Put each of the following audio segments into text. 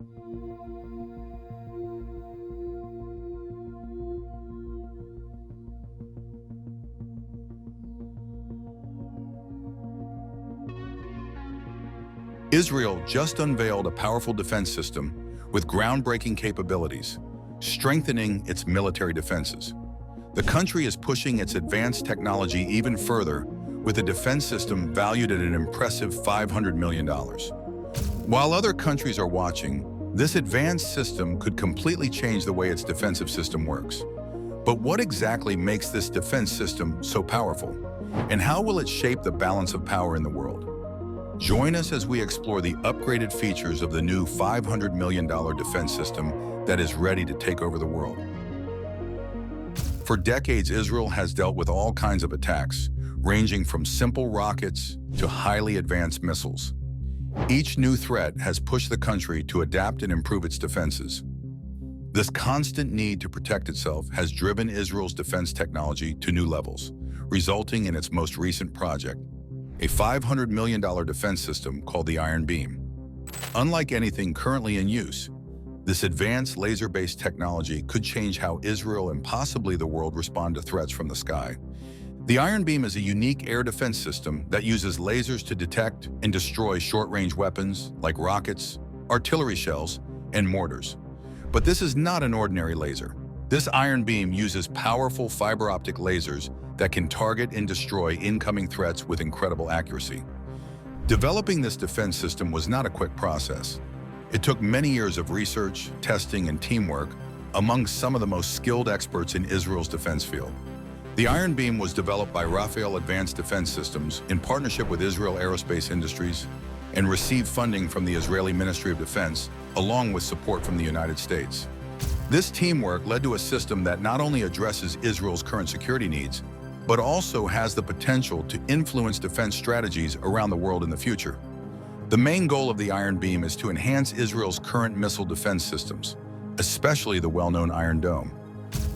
Israel just unveiled a powerful defense system with groundbreaking capabilities, strengthening its military defenses. The country is pushing its advanced technology even further with a defense system valued at an impressive $500 million. While other countries are watching, this advanced system could completely change the way its defensive system works. But what exactly makes this defense system so powerful? And how will it shape the balance of power in the world? Join us as we explore the upgraded features of the new $500 million defense system that is ready to take over the world. For decades, Israel has dealt with all kinds of attacks, ranging from simple rockets to highly advanced missiles. Each new threat has pushed the country to adapt and improve its defenses. This constant need to protect itself has driven Israel's defense technology to new levels, resulting in its most recent project, a $500 million defense system called the Iron Beam. Unlike anything currently in use, this advanced laser-based technology could change how Israel and possibly the world respond to threats from the sky. The Iron Beam is a unique air defense system that uses lasers to detect and destroy short-range weapons like rockets, artillery shells, and mortars. But this is not an ordinary laser. This Iron Beam uses powerful fiber optic lasers that can target and destroy incoming threats with incredible accuracy. Developing this defense system was not a quick process. It took many years of research, testing, and teamwork among some of the most skilled experts in Israel's defense field. The Iron Beam was developed by Rafael Advanced Defense Systems in partnership with Israel Aerospace Industries and received funding from the Israeli Ministry of Defense, along with support from the United States. This teamwork led to a system that not only addresses Israel's current security needs, but also has the potential to influence defense strategies around the world in the future. The main goal of the Iron Beam is to enhance Israel's current missile defense systems, especially the well-known Iron Dome.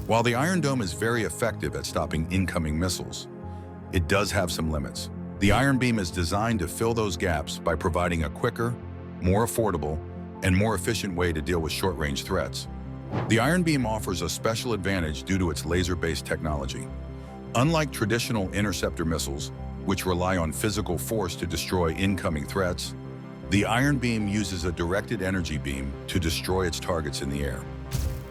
While the Iron Dome is very effective at stopping incoming missiles, it does have some limits. The Iron Beam is designed to fill those gaps by providing a quicker, more affordable, and more efficient way to deal with short-range threats. The Iron Beam offers a special advantage due to its laser-based technology. Unlike traditional interceptor missiles, which rely on physical force to destroy incoming threats, the Iron Beam uses a directed energy beam to destroy its targets in the air.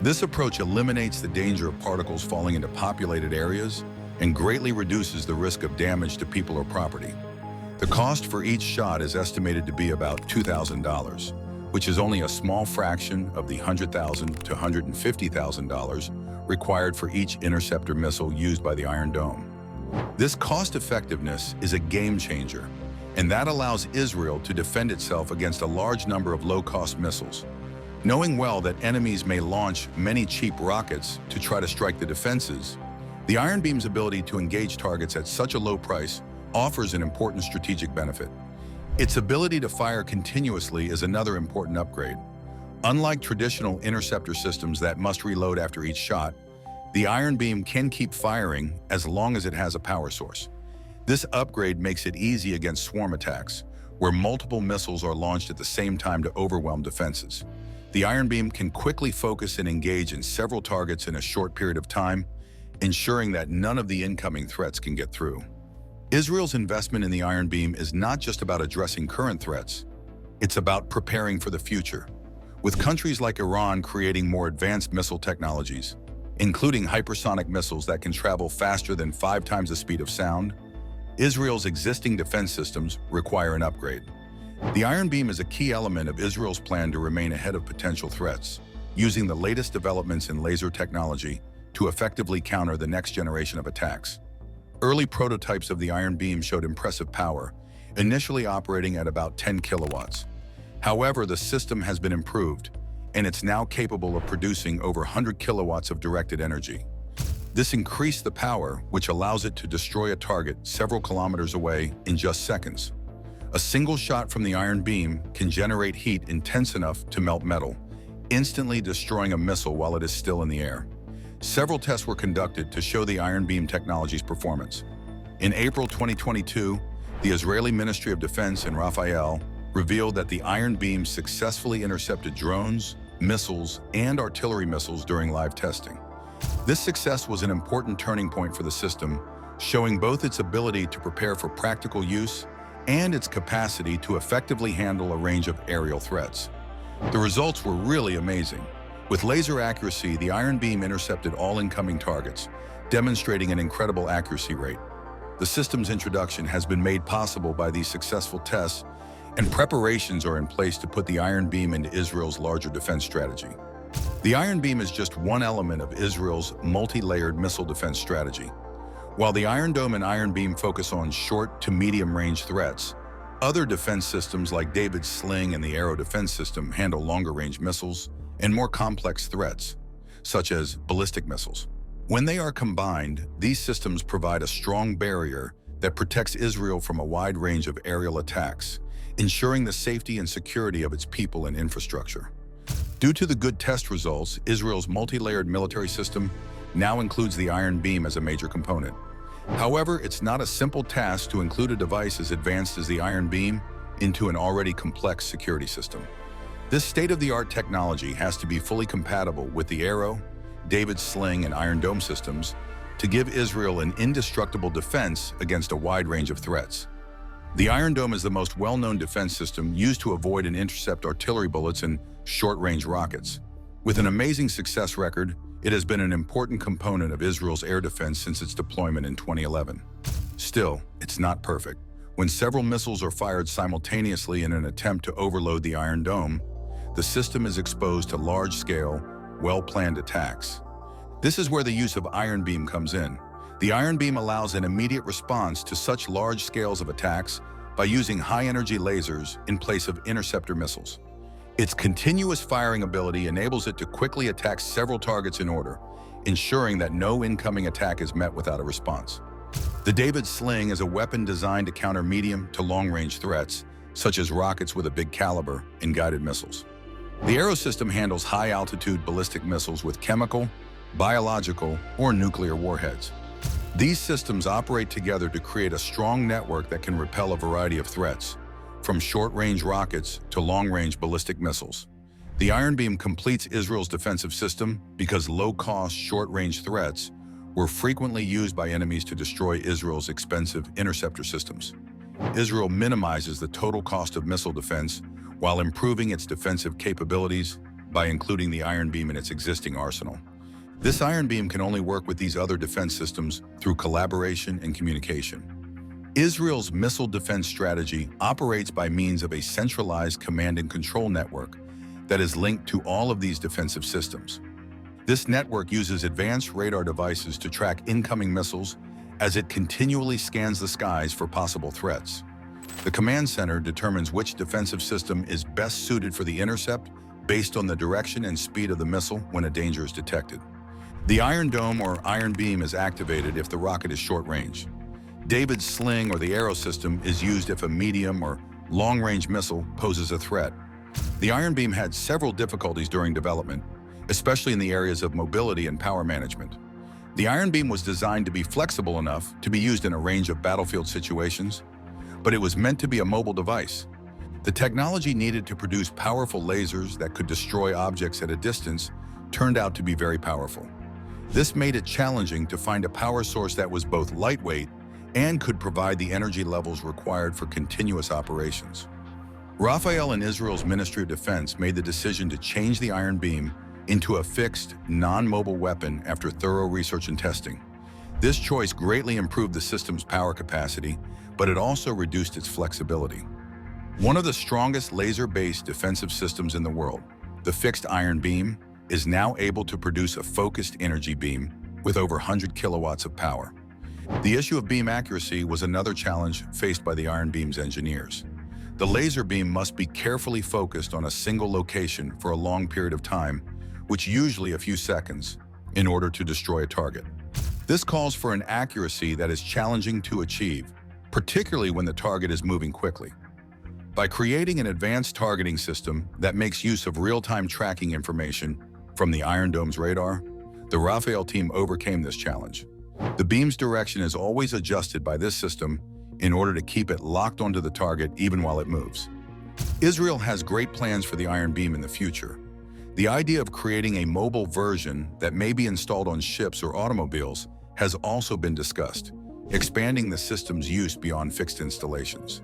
This approach eliminates the danger of particles falling into populated areas and greatly reduces the risk of damage to people or property. The cost for each shot is estimated to be about $2,000, which is only a small fraction of the $100,000 to $150,000 required for each interceptor missile used by the Iron Dome. This cost-effectiveness is a game changer, and that allows Israel to defend itself against a large number of low-cost missiles. Knowing well that enemies may launch many cheap rockets to try to strike the defenses, the Iron Beam's ability to engage targets at such a low price offers an important strategic benefit. Its ability to fire continuously is another important upgrade. Unlike traditional interceptor systems that must reload after each shot, the Iron Beam can keep firing as long as it has a power source. This upgrade makes it easy against swarm attacks, where multiple missiles are launched at the same time to overwhelm defenses. The Iron Beam can quickly focus and engage in several targets in a short period of time, ensuring that none of the incoming threats can get through. Israel's investment in the Iron Beam is not just about addressing current threats, it's about preparing for the future. With countries like Iran creating more advanced missile technologies, including hypersonic missiles that can travel faster than 5 times the speed of sound, Israel's existing defense systems require an upgrade. The Iron Beam is a key element of Israel's plan to remain ahead of potential threats, using the latest developments in laser technology to effectively counter the next generation of attacks. Early prototypes of the Iron Beam showed impressive power, initially operating at about 10 kilowatts. However, the system has been improved, and it's now capable of producing over 100 kilowatts of directed energy. This increased the power, which allows it to destroy a target several kilometers away in just seconds. A single shot from the Iron Beam can generate heat intense enough to melt metal, instantly destroying a missile while it is still in the air. Several tests were conducted to show the Iron Beam technology's performance. In April 2022, the Israeli Ministry of Defense and Rafael revealed that the Iron Beam successfully intercepted drones, missiles, and artillery missiles during live testing. This success was an important turning point for the system, showing both its ability to prepare for practical use and its capacity to effectively handle a range of aerial threats. The results were really amazing. With laser accuracy, the Iron Beam intercepted all incoming targets, demonstrating an incredible accuracy rate. The system's introduction has been made possible by these successful tests, and preparations are in place to put the Iron Beam into Israel's larger defense strategy. The Iron Beam is just one element of Israel's multi-layered missile defense strategy. While the Iron Dome and Iron Beam focus on short to medium-range threats, other defense systems like David's Sling and the Arrow defense system handle longer-range missiles and more complex threats, such as ballistic missiles. When they are combined, these systems provide a strong barrier that protects Israel from a wide range of aerial attacks, ensuring the safety and security of its people and infrastructure. Due to the good test results, Israel's multi-layered military system now includes the Iron Beam as a major component. However, it's not a simple task to include a device as advanced as the Iron Beam into an already complex security system. This state-of-the-art technology has to be fully compatible with the Arrow, David's Sling, and Iron Dome systems to give Israel an indestructible defense against a wide range of threats. The Iron Dome is the most well-known defense system used to avoid and intercept artillery bullets and short-range rockets. With an amazing success record, it has been an important component of Israel's air defense since its deployment in 2011. Still, it's not perfect. When several missiles are fired simultaneously in an attempt to overload the Iron Dome, the system is exposed to large-scale, well-planned attacks. This is where the use of Iron Beam comes in. The Iron Beam allows an immediate response to such large scales of attacks by using high-energy lasers in place of interceptor missiles. Its continuous firing ability enables it to quickly attack several targets in order, ensuring that no incoming attack is met without a response. The David Sling is a weapon designed to counter medium to long-range threats, such as rockets with a big caliber and guided missiles. The Arrow system handles high-altitude ballistic missiles with chemical, biological, or nuclear warheads. These systems operate together to create a strong network that can repel a variety of threats, from short-range rockets to long-range ballistic missiles. The Iron Beam completes Israel's defensive system because low-cost, short-range threats were frequently used by enemies to destroy Israel's expensive interceptor systems. Israel minimizes the total cost of missile defense while improving its defensive capabilities by including the Iron Beam in its existing arsenal. This Iron Beam can only work with these other defense systems through collaboration and communication. Israel's missile defense strategy operates by means of a centralized command and control network that is linked to all of these defensive systems. This network uses advanced radar devices to track incoming missiles as it continually scans the skies for possible threats. The command center determines which defensive system is best suited for the intercept based on the direction and speed of the missile when a danger is detected. The Iron Dome or Iron Beam is activated if the rocket is short-range. David's Sling or the Arrow system is used if a medium or long-range missile poses a threat. The Iron Beam had several difficulties during development, especially in the areas of mobility and power management. The Iron Beam was designed to be flexible enough to be used in a range of battlefield situations, but it was meant to be a mobile device. The technology needed to produce powerful lasers that could destroy objects at a distance turned out to be very powerful. This made it challenging to find a power source that was both lightweight and could provide the energy levels required for continuous operations. Raphael and Israel's Ministry of Defense made the decision to change the Iron Beam into a fixed, non-mobile weapon after thorough research and testing. This choice greatly improved the system's power capacity, but it also reduced its flexibility. One of the strongest laser-based defensive systems in the world, the fixed Iron Beam, is now able to produce a focused energy beam with over 100 kilowatts of power. The issue of beam accuracy was another challenge faced by the Iron Beam's engineers. The laser beam must be carefully focused on a single location for a long period of time, which usually a few seconds, in order to destroy a target. This calls for an accuracy that is challenging to achieve, particularly when the target is moving quickly. By creating an advanced targeting system that makes use of real-time tracking information from the Iron Dome's radar, the Raphael team overcame this challenge. The beam's direction is always adjusted by this system in order to keep it locked onto the target even while it moves. Israel has great plans for the Iron Beam in the future. The idea of creating a mobile version that may be installed on ships or automobiles has also been discussed, expanding the system's use beyond fixed installations.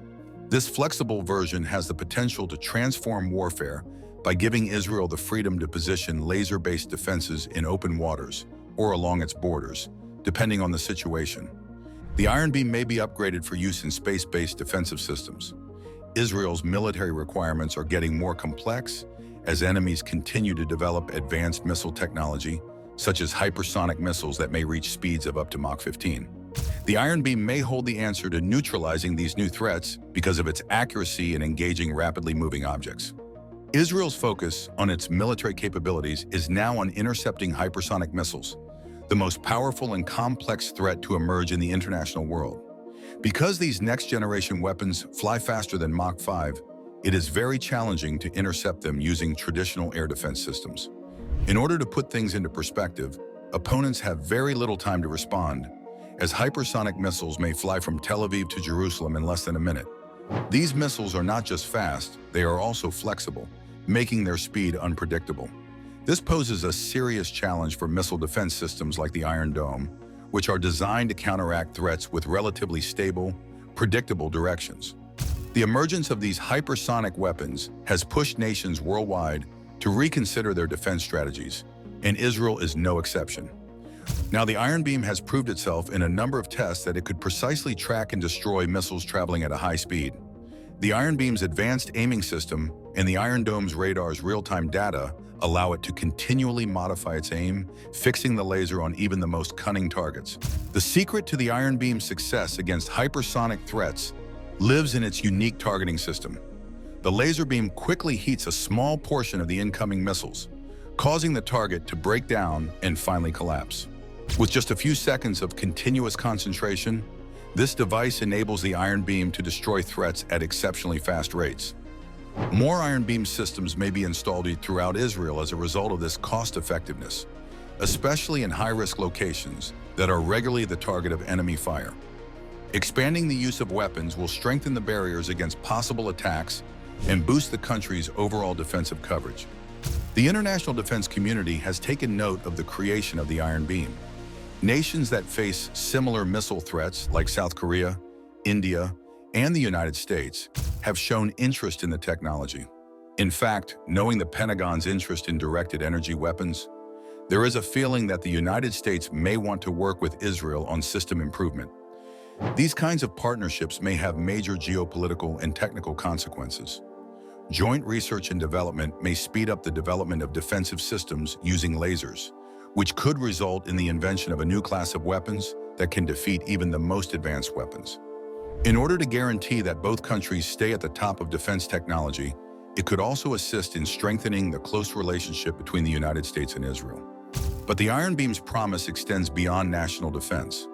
This flexible version has the potential to transform warfare by giving Israel the freedom to position laser-based defenses in open waters or along its borders, depending on the situation. The Iron Beam may be upgraded for use in space-based defensive systems. Israel's military requirements are getting more complex as enemies continue to develop advanced missile technology, such as hypersonic missiles that may reach speeds of up to Mach 15. The Iron Beam may hold the answer to neutralizing these new threats because of its accuracy in engaging rapidly moving objects. Israel's focus on its military capabilities is now on intercepting hypersonic missiles, the most powerful and complex threat to emerge in the international world. Because these next-generation weapons fly faster than Mach 5, it is very challenging to intercept them using traditional air defense systems. In order to put things into perspective, opponents have very little time to respond, as hypersonic missiles may fly from Tel Aviv to Jerusalem in less than a minute. These missiles are not just fast, they are also flexible, making their speed unpredictable. This poses a serious challenge for missile defense systems like the Iron Dome, which are designed to counteract threats with relatively stable, predictable directions. The emergence of these hypersonic weapons has pushed nations worldwide to reconsider their defense strategies, and Israel is no exception. Now, the Iron Beam has proved itself in a number of tests that it could precisely track and destroy missiles traveling at a high speed. The Iron Beam's advanced aiming system and the Iron Dome's radar's real-time data allow it to continually modify its aim, fixing the laser on even the most cunning targets. The secret to the Iron Beam's success against hypersonic threats lives in its unique targeting system. The laser beam quickly heats a small portion of the incoming missiles, causing the target to break down and finally collapse. With just a few seconds of continuous concentration, this device enables the Iron Beam to destroy threats at exceptionally fast rates. More Iron Beam systems may be installed throughout Israel as a result of this cost-effectiveness, especially in high-risk locations that are regularly the target of enemy fire. Expanding the use of weapons will strengthen the barriers against possible attacks and boost the country's overall defensive coverage. The international defense community has taken note of the creation of the Iron Beam. Nations that face similar missile threats like South Korea, India, and the United States have shown interest in the technology. In fact, knowing the Pentagon's interest in directed energy weapons, there is a feeling that the United States may want to work with Israel on system improvement. These kinds of partnerships may have major geopolitical and technical consequences. Joint research and development may speed up the development of defensive systems using lasers, which could result in the invention of a new class of weapons that can defeat even the most advanced weapons. In order to guarantee that both countries stay at the top of defense technology, it could also assist in strengthening the close relationship between the United States and Israel. But the Iron Beam's promise extends beyond national defense.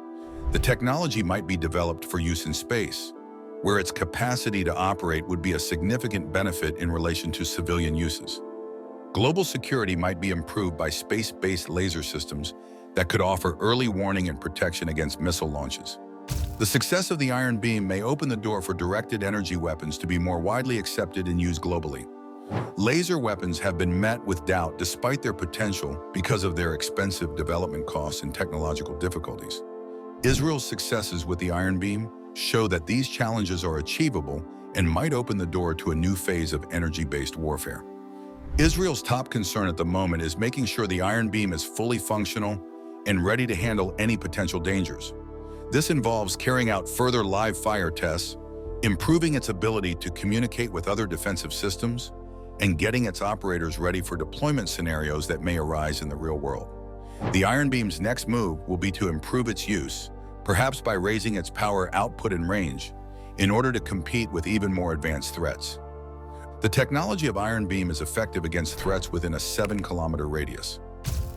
The technology might be developed for use in space, where its capacity to operate would be a significant benefit in relation to civilian uses. Global security might be improved by space-based laser systems that could offer early warning and protection against missile launches. The success of the Iron Beam may open the door for directed energy weapons to be more widely accepted and used globally. Laser weapons have been met with doubt despite their potential because of their expensive development costs and technological difficulties. Israel's successes with the Iron Beam show that these challenges are achievable and might open the door to a new phase of energy-based warfare. Israel's top concern at the moment is making sure the Iron Beam is fully functional and ready to handle any potential dangers. This involves carrying out further live fire tests, improving its ability to communicate with other defensive systems, and getting its operators ready for deployment scenarios that may arise in the real world. The Iron Beam's next move will be to improve its use, perhaps by raising its power output and range, in order to compete with even more advanced threats. The technology of Iron Beam is effective against threats within a 7-kilometer radius.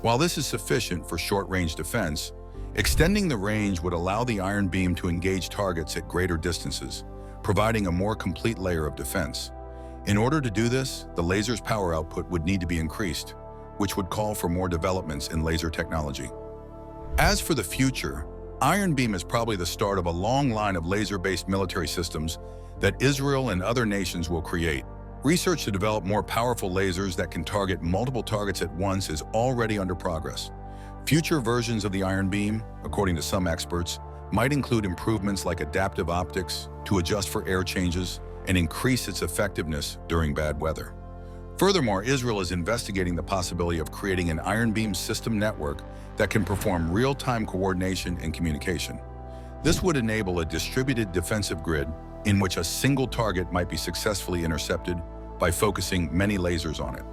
While this is sufficient for short-range defense, extending the range would allow the Iron Beam to engage targets at greater distances, providing a more complete layer of defense. In order to do this, the laser's power output would need to be increased, which would call for more developments in laser technology. As for the future, Iron Beam is probably the start of a long line of laser-based military systems that Israel and other nations will create. Research to develop more powerful lasers that can target multiple targets at once is already under progress. Future versions of the iron beam, according to some experts, might include improvements like adaptive optics to adjust for air changes and increase its effectiveness during bad weather. Furthermore, Israel is investigating the possibility of creating an iron beam system network that can perform real-time coordination and communication. This would enable a distributed defensive grid in which a single target might be successfully intercepted by focusing many lasers on it.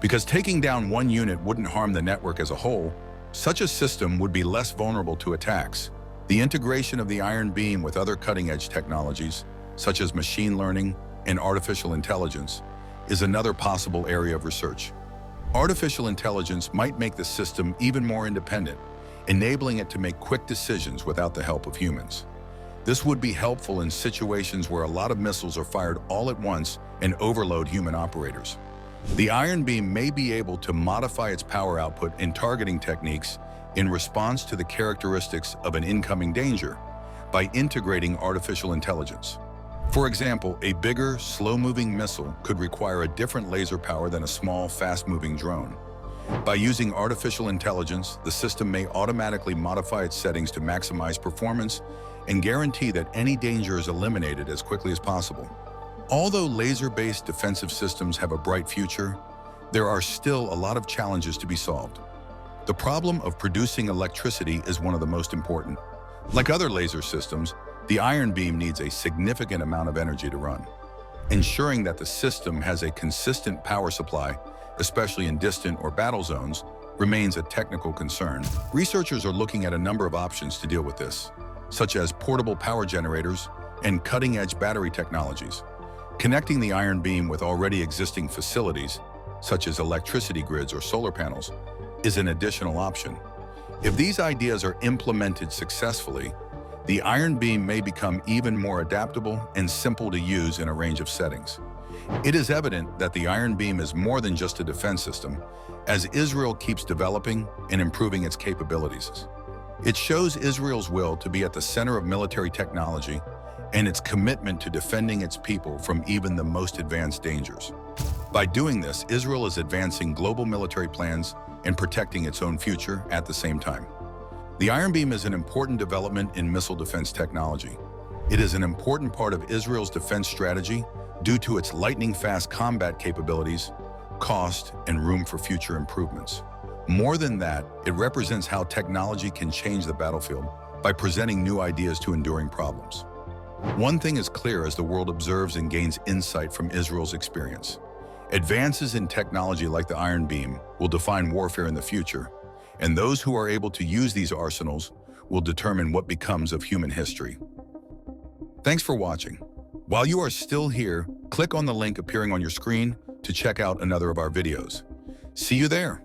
Because taking down one unit wouldn't harm the network as a whole, such a system would be less vulnerable to attacks. The integration of the iron beam with other cutting-edge technologies, such as machine learning and artificial intelligence, is another possible area of research. Artificial intelligence might make the system even more independent, enabling it to make quick decisions without the help of humans. This would be helpful in situations where a lot of missiles are fired all at once and overload human operators. The iron beam may be able to modify its power output and targeting techniques in response to the characteristics of an incoming danger by integrating artificial intelligence. For example, a bigger, slow-moving missile could require a different laser power than a small, fast-moving drone. By using artificial intelligence, the system may automatically modify its settings to maximize performance and guarantee that any danger is eliminated as quickly as possible. Although laser-based defensive systems have a bright future, there are still a lot of challenges to be solved. The problem of producing electricity is one of the most important. Like other laser systems, the iron beam needs a significant amount of energy to run. Ensuring that the system has a consistent power supply, especially in distant or battle zones, remains a technical concern. Researchers are looking at a number of options to deal with this, such as portable power generators and cutting-edge battery technologies. Connecting the iron beam with already existing facilities, such as electricity grids or solar panels, is an additional option. If these ideas are implemented successfully, the iron beam may become even more adaptable and simple to use in a range of settings. It is evident that the iron beam is more than just a defense system, as Israel keeps developing and improving its capabilities. It shows Israel's will to be at the center of military technology and its commitment to defending its people from even the most advanced dangers. By doing this, Israel is advancing global military plans and protecting its own future at the same time. The iron beam is an important development in missile defense technology. It is an important part of Israel's defense strategy due to its lightning-fast combat capabilities, cost, and room for future improvements. More than that, it represents how technology can change the battlefield by presenting new ideas to enduring problems. One thing is clear as the world observes and gains insight from Israel's experience. Advances in technology like the iron beam will define warfare in the future, and those who are able to use these arsenals will determine what becomes of human history. Thanks for watching. While you are still here, click on the link appearing on your screen to check out another of our videos. See you there.